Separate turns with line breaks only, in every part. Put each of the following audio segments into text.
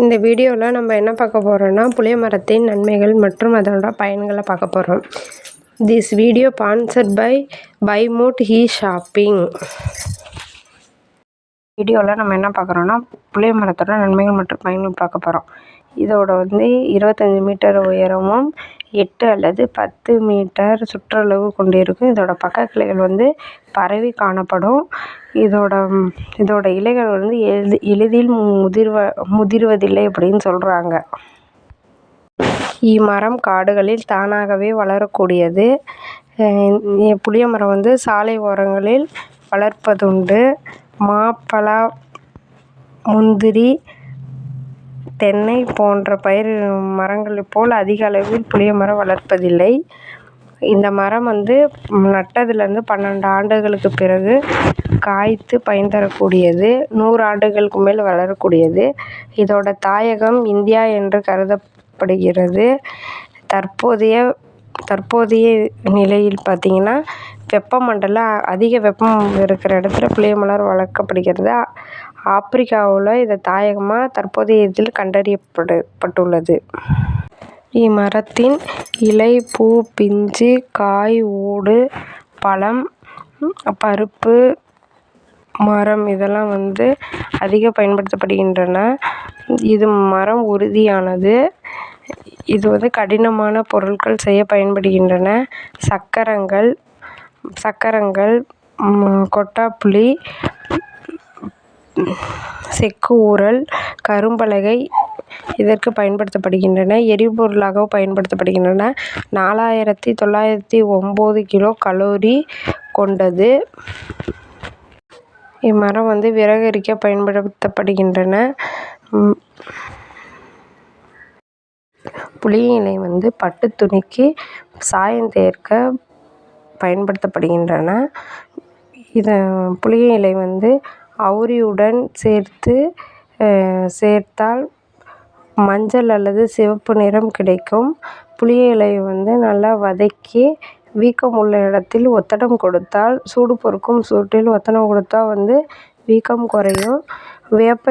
இந்த வீடியோவில் நம்ம என்ன பார்க்க போகிறோம்னா புளிய மரத்தின் நன்மைகள் மற்றும் அதோட பயன்களை பார்க்க போகிறோம். This video sponsored by Mood E shopping. வீடியோவில் நம்ம என்ன பார்க்குறோன்னா புளிய மரத்தோட நன்மைகள் மற்றும் பயன்கள் பார்க்க போகிறோம். இதோட 25 மீட்டர் உயரமும் 8 அல்லது 10 மீட்டர் சுற்றளவு கொண்டிருக்கும். இதோட பக்க கிளைகள் பரவி காணப்படும். இதோட இலைகள் எளிதில் முதிர்வதில்லை அப்படின்னு சொல்கிறாங்க. இம்மரம் காடுகளில் தானாகவே வளரக்கூடியது. புளிய மரம் சாலை ஓரங்களில் வளர்ப்பதுண்டு. மா, பலா, முந்திரி, தென்னை போன்ற பயிர் மரங்களைப் போல் அதிக அளவில் புளிய மரம் வளர்ப்பதில்லை. இந்த மரம் நட்டதுலேருந்து 12 ஆண்டுகளுக்கு பிறகு காய்த்து பயன் தரக்கூடியது. 100 ஆண்டுகளுக்கு மேல் வளரக்கூடியது. இதோட தாயகம் இந்தியா என்று கருதப்படுகிறது. தற்போதைய நிலையில் பார்த்திங்கன்னா அதிக வெப்பம் இருக்கிற இடத்துல புளிய மரம் வளர்க்கப்படுகிறது. ஆப்பிரிக்காவில் இது தாயகமாக தற்போதைய இதில் கண்டறியப்பட்டுள்ளது. இம்மரத்தின் இலை, பூ, பிஞ்சு, காய், ஓடு, பழம், பருப்பு, மரம் இதெல்லாம் அதிக பயன்படுத்தப்படுகின்றன. இது மரம் உறுதியானது. இது கடினமான பொருட்கள் செய்ய பயன்படுகின்றன. சக்கரங்கள், கொட்டாப்புளி, செக்கு ஊரல், கரும்பலகை இதற்கு பயன்படுத்தப்படுகின்றன. எரிபொருளாகவும் பயன்படுத்தப்படுகின்றன. 4909 கிலோ கலோரி கொண்டது. இம்மரம் விறகு எரிக்க பயன்படுத்தப்படுகின்றன. புளிய இலை பட்டு துணிக்கு சாயம் தேய்க்க பயன்படுத்தப்படுகின்றன. புளிய இலை அவுரியுடன் சேர்த்தால் மஞ்சள் அல்லது சிவப்பு நிறம் கிடைக்கும். புளிய இலையை நல்லா வதக்கி வீக்கம் உள்ள இடத்தில் ஒத்தடம் கொடுத்தால் சூடு பொறுக்கும். சூட்டில் ஒத்தடம் கொடுத்தால் வீக்கம் குறையும். வேப்ப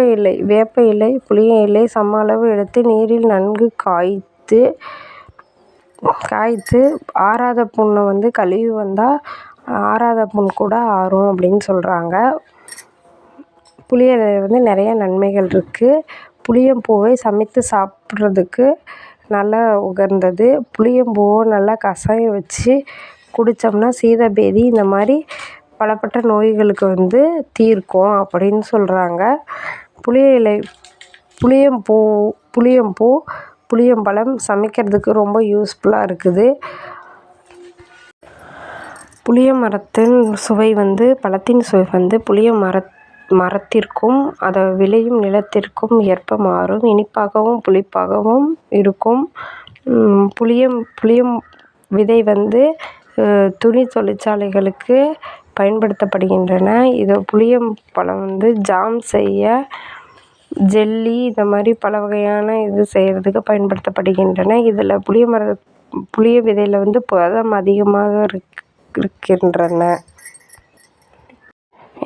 இலை, புளிய இலை சம அளவு எடுத்து நீரில் நன்கு காய்த்து ஆறாத புண்ணை கழுவி வந்தால் ஆறாத புண் கூட ஆறும் அப்படின்னு சொல்கிறாங்க. புளிய இலையில நிறைய நன்மைகள் இருக்குது. புளியம்பூவை சமைத்து சாப்பிட்றதுக்கு நல்லா உகந்தது. புளியம்பூவை நல்லா கஷாயம் வச்சு குடித்தோம்னா சீதபேதி இந்த மாதிரி பலப்பட்ட நோய்களுக்கு தீர்க்கும் அப்படின்னு சொல்கிறாங்க. புளியம்பூ, புளியம்பழம் சமைக்கிறதுக்கு ரொம்ப யூஸ்ஃபுல்லாக இருக்குது. புளிய மரத்தின் சுவை பழத்தின் சுவை புளிய மரத்திற்கும் அதை விளையும் நிலத்திற்கும் ஏற்ப மாறும். இனிப்பாகவும் புளிப்பாகவும் இருக்கும். புளியம் விதை துணி தொழிற்சாலைகளுக்கு பயன்படுத்தப்படுகின்றன. இது புளியம்பழம் ஜாம் செய்ய, ஜெல்லி இந்த மாதிரி பல வகையான செய்கிறதுக்கு பயன்படுத்தப்படுகின்றன. இதில் புளிய விதையில் புரதம் அதிகமாக இருக்கின்றன.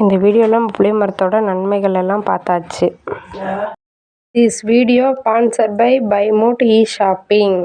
இந்த வீடியோவில் புளிய மரத்தோட நன்மைகள் எல்லாம் பார்த்தாச்சு. This video sponsored by Mood E shopping.